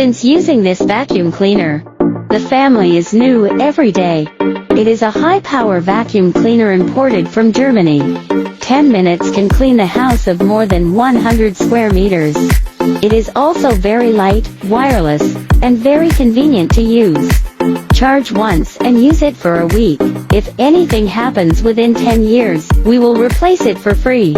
Since using this vacuum cleaner, the family is new every day. It is a high-power vacuum cleaner imported from Germany. 10 minutes can clean the house of more than 100 square meters. It is also very light, wireless, and very convenient to use. Charge once and use it for a week. If anything happens within 10 years, we will replace it for free.